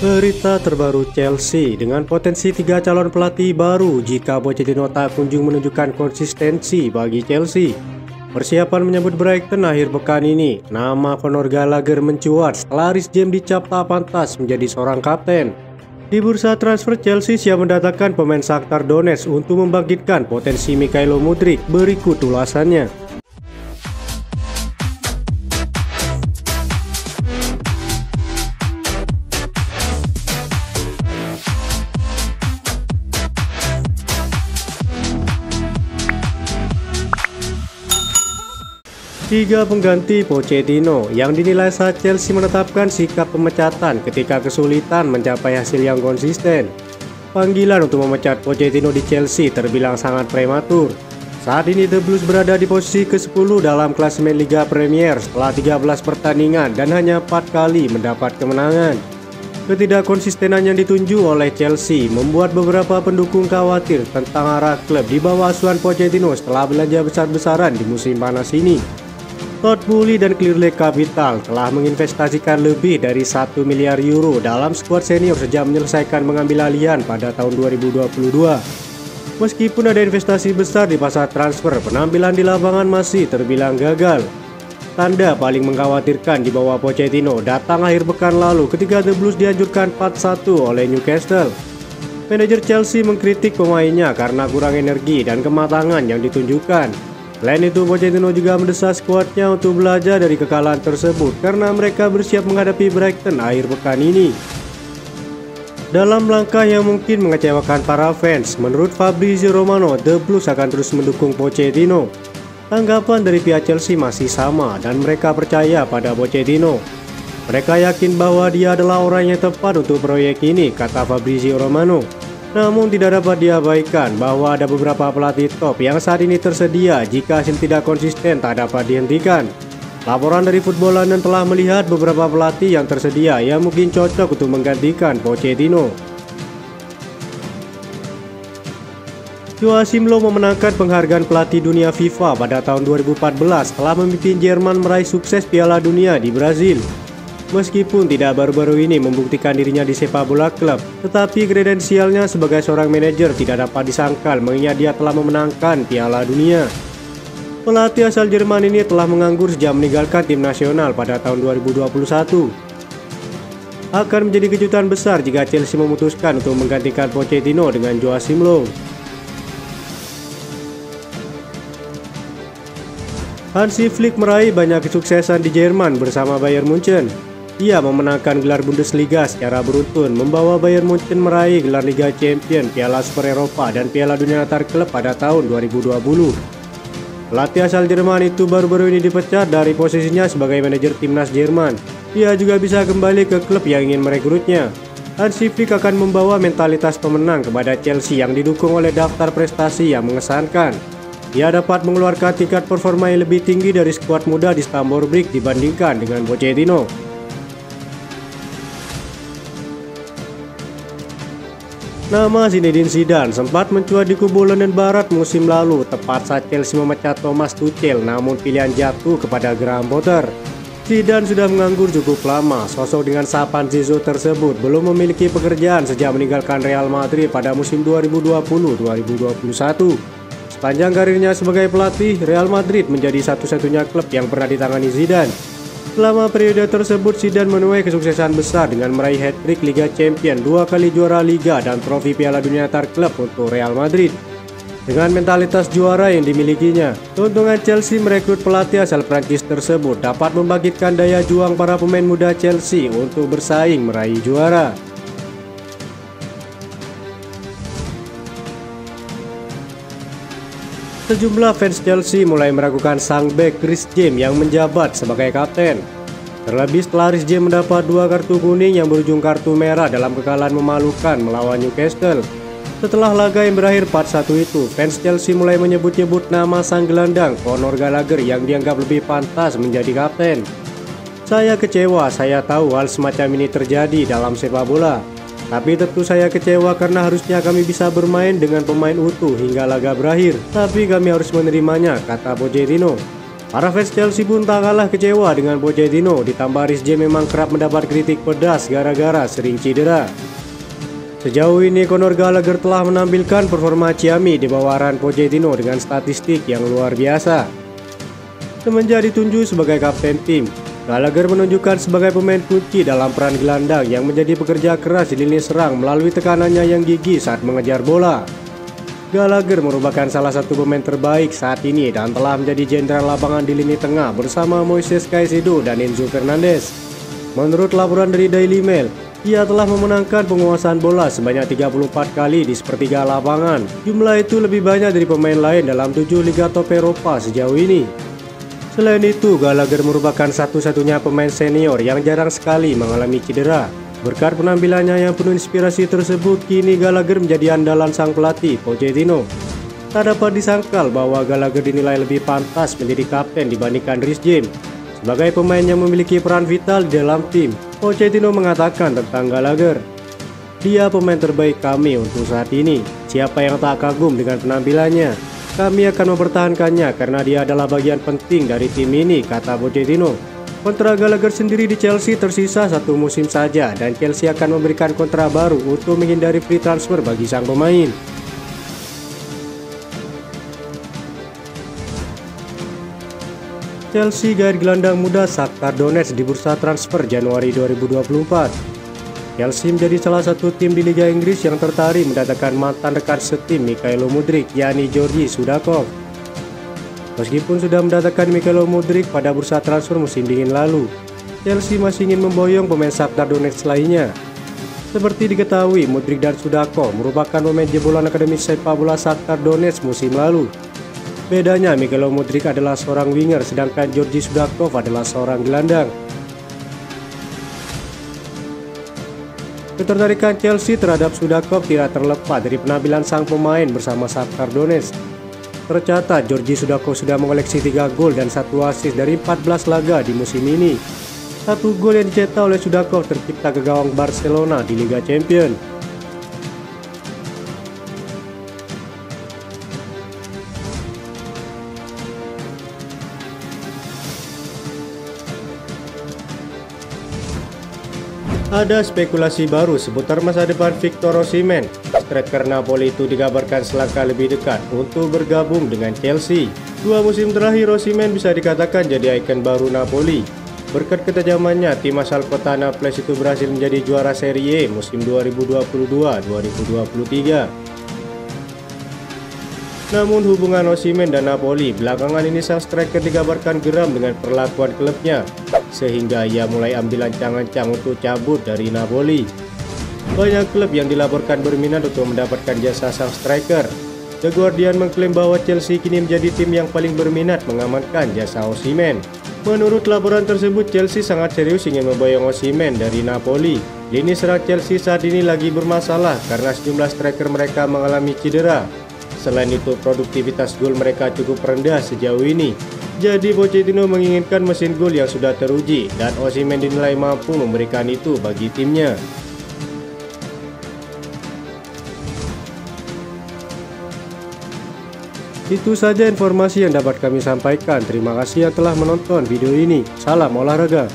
Berita terbaru Chelsea dengan potensi 3 calon pelatih baru jika Pochettino tak kunjung menunjukkan konsistensi bagi Chelsea. Persiapan menyambut Brighton akhir pekan ini, nama Conor Gallagher mencuat setelah Reece James dicap tak pantas menjadi seorang kapten. Di bursa transfer, Chelsea siap mendatangkan pemain Shakhtar Donetsk untuk membangkitkan potensi Mykhailo Mudryk. Berikut ulasannya. Tiga pengganti Pochettino yang dinilai saat Chelsea menetapkan sikap pemecatan ketika kesulitan mencapai hasil yang konsisten. Panggilan untuk memecat Pochettino di Chelsea terbilang sangat prematur. Saat ini The Blues berada di posisi ke-10 dalam klasemen Liga Premier setelah 13 pertandingan dan hanya 4 kali mendapat kemenangan. Ketidakkonsistenan yang ditunjuk oleh Chelsea membuat beberapa pendukung khawatir tentang arah klub di bawah asuhan Pochettino setelah belanja besar-besaran di musim panas ini. Todd Boehly dan Clearlake Capital telah menginvestasikan lebih dari 1 miliar euro dalam skuad senior sejak menyelesaikan mengambil alihan pada tahun 2022. Meskipun ada investasi besar di pasar transfer, penampilan di lapangan masih terbilang gagal. Tanda paling mengkhawatirkan di bawah Pochettino datang akhir pekan lalu ketika The Blues dihancurkan 4-1 oleh Newcastle. Manajer Chelsea mengkritik pemainnya karena kurang energi dan kematangan yang ditunjukkan. Selain itu, Pochettino juga mendesak skuadnya untuk belajar dari kekalahan tersebut karena mereka bersiap menghadapi Brighton akhir pekan ini. Dalam langkah yang mungkin mengecewakan para fans, menurut Fabrizio Romano, The Blues akan terus mendukung Pochettino. Tanggapan dari pihak Chelsea masih sama dan mereka percaya pada Pochettino. Mereka yakin bahwa dia adalah orang yang tepat untuk proyek ini, kata Fabrizio Romano. Namun tidak dapat diabaikan bahwa ada beberapa pelatih top yang saat ini tersedia jika hasil tidak konsisten tak dapat dihentikan. Laporan dari Football London telah melihat beberapa pelatih yang tersedia yang mungkin cocok untuk menggantikan Pochettino. Joachim Low memenangkan penghargaan pelatih dunia FIFA pada tahun 2014 setelah memimpin Jerman meraih sukses Piala Dunia di Brazil. Meskipun tidak baru-baru ini membuktikan dirinya di sepak bola klub, tetapi kredensialnya sebagai seorang manajer tidak dapat disangkal mengingat dia telah memenangkan Piala Dunia. Pelatih asal Jerman ini telah menganggur sejak meninggalkan tim nasional pada tahun 2021. Akan menjadi kejutan besar jika Chelsea memutuskan untuk menggantikan Pochettino dengan Joachim Low. Hansi Flick meraih banyak kesuksesan di Jerman bersama Bayern Munchen. Ia memenangkan gelar Bundesliga secara beruntun, membawa Bayern Munchen meraih gelar Liga Champions, Piala Super Eropa, dan Piala Dunia Antar Klub pada tahun 2020. Pelatih asal Jerman itu baru-baru ini dipecat dari posisinya sebagai manajer timnas Jerman. Ia juga bisa kembali ke klub yang ingin merekrutnya. Hansi Flick akan membawa mentalitas pemenang kepada Chelsea yang didukung oleh daftar prestasi yang mengesankan. Ia dapat mengeluarkan tingkat performa yang lebih tinggi dari skuad muda di Stamford Bridge dibandingkan dengan Pochettino. Nama Zinedine Zidane sempat mencuat di kubu London Barat musim lalu tepat saat Chelsea memecat Thomas Tuchel, namun pilihan jatuh kepada Graham Potter. Zidane sudah menganggur cukup lama. Sosok dengan sapaan Zizou tersebut belum memiliki pekerjaan sejak meninggalkan Real Madrid pada musim 2020-2021. Sepanjang karirnya sebagai pelatih, Real Madrid menjadi satu-satunya klub yang pernah ditangani Zidane. Selama periode tersebut, Zidane menuai kesuksesan besar dengan meraih hat-trick Liga Champions, 2 kali juara Liga, dan trofi Piala Dunia Antar Klub untuk Real Madrid. Dengan mentalitas juara yang dimilikinya, keuntungan Chelsea merekrut pelatih asal Prancis tersebut dapat membangkitkan daya juang para pemain muda Chelsea untuk bersaing meraih juara. Sejumlah fans Chelsea mulai meragukan sang bek Reece James yang menjabat sebagai kapten. Terlebih setelah Reece James mendapat 2 kartu kuning yang berujung kartu merah dalam kekalahan memalukan melawan Newcastle. Setelah laga yang berakhir 4-1 itu, fans Chelsea mulai menyebut-nyebut nama sang gelandang Conor Gallagher yang dianggap lebih pantas menjadi kapten. Saya kecewa, saya tahu hal semacam ini terjadi dalam sepak bola. Tapi tentu saya kecewa karena harusnya kami bisa bermain dengan pemain utuh hingga laga berakhir. Tapi kami harus menerimanya, kata Pochettino. Para fans Chelsea pun tak kalah kecewa dengan Pochettino, ditambah Reece James memang kerap mendapat kritik pedas gara-gara sering cedera. Sejauh ini Conor Gallagher telah menampilkan performa ciamik di bawah arahan Pochettino dengan statistik yang luar biasa. Semenjak ditunjuk sebagai kapten tim, Gallagher menunjukkan sebagai pemain kunci dalam peran gelandang yang menjadi pekerja keras di lini serang melalui tekanannya yang gigih saat mengejar bola. Gallagher merupakan salah satu pemain terbaik saat ini dan telah menjadi jenderal lapangan di lini tengah bersama Moises Caicedo dan Enzo Fernandez. Menurut laporan dari Daily Mail, ia telah memenangkan penguasaan bola sebanyak 34 kali di sepertiga lapangan. Jumlah itu lebih banyak dari pemain lain dalam 7 liga top Eropa sejauh ini. Selain itu, Gallagher merupakan satu-satunya pemain senior yang jarang sekali mengalami cedera. Berkat penampilannya yang penuh inspirasi tersebut, kini Gallagher menjadi andalan sang pelatih Pochettino. Tak dapat disangkal bahwa Gallagher dinilai lebih pantas menjadi kapten dibandingkan Reece James. Sebagai pemain yang memiliki peran vital di dalam tim, Pochettino mengatakan tentang Gallagher, "Dia pemain terbaik kami untuk saat ini. Siapa yang tak kagum dengan penampilannya? Kami akan mempertahankannya karena dia adalah bagian penting dari tim ini," kata Pochettino. Kontrak Gallagher sendiri di Chelsea tersisa 1 musim saja dan Chelsea akan memberikan kontrak baru untuk menghindari free transfer bagi sang pemain. Chelsea gait gelandang muda Shakhtar Donetsk di bursa transfer Januari 2024. Chelsea menjadi salah satu tim di Liga Inggris yang tertarik mendatangkan mantan rekan setim Mikhailo Mudryk, yakni Georgi Sudakov. Meskipun sudah mendatangkan Mikhailo Mudryk pada bursa transfer musim dingin lalu, Chelsea masih ingin memboyong pemain Shakhtar Donetsk lainnya. Seperti diketahui, Mudryk dan Sudakov merupakan pemain jebolan akademi sepak bola Shakhtar Donetsk musim lalu. Bedanya, Mikhailo Mudryk adalah seorang winger sedangkan Georgi Sudakov adalah seorang gelandang. Ketertarikan Chelsea terhadap Sudakov tidak terlepas dari penampilan sang pemain bersama Shakhtar Donetsk. Tercatat, Georgi Sudakov sudah mengoleksi 3 gol dan 1 assist dari 14 laga di musim ini. 1 gol yang dicetak oleh Sudakov tercipta ke gawang Barcelona di Liga Champions. Ada spekulasi baru seputar masa depan Victor Osimhen. Striker Napoli itu dikabarkan selangkah lebih dekat untuk bergabung dengan Chelsea. 2 musim terakhir Osimhen bisa dikatakan jadi ikon baru Napoli. Berkat ketajamannya, tim asal kota Naples itu berhasil menjadi juara Serie A musim 2022-2023. Namun hubungan Osimhen dan Napoli belakangan ini, sang striker dikabarkan geram dengan perlakuan klubnya, sehingga ia mulai ambil ancang-ancang untuk cabut dari Napoli. Banyak klub yang dilaporkan berminat untuk mendapatkan jasa sang striker. The Guardian mengklaim bahwa Chelsea kini menjadi tim yang paling berminat mengamankan jasa Osimhen. Menurut laporan tersebut, Chelsea sangat serius ingin memboyong Osimhen dari Napoli. Lini serang Chelsea saat ini lagi bermasalah karena sejumlah striker mereka mengalami cedera. Selain itu, produktivitas gol mereka cukup rendah sejauh ini. Jadi Pochettino menginginkan mesin gol yang sudah teruji dan Osimhen dinilai mampu memberikan itu bagi timnya. Itu saja informasi yang dapat kami sampaikan. Terima kasih yang telah menonton video ini. Salam olahraga.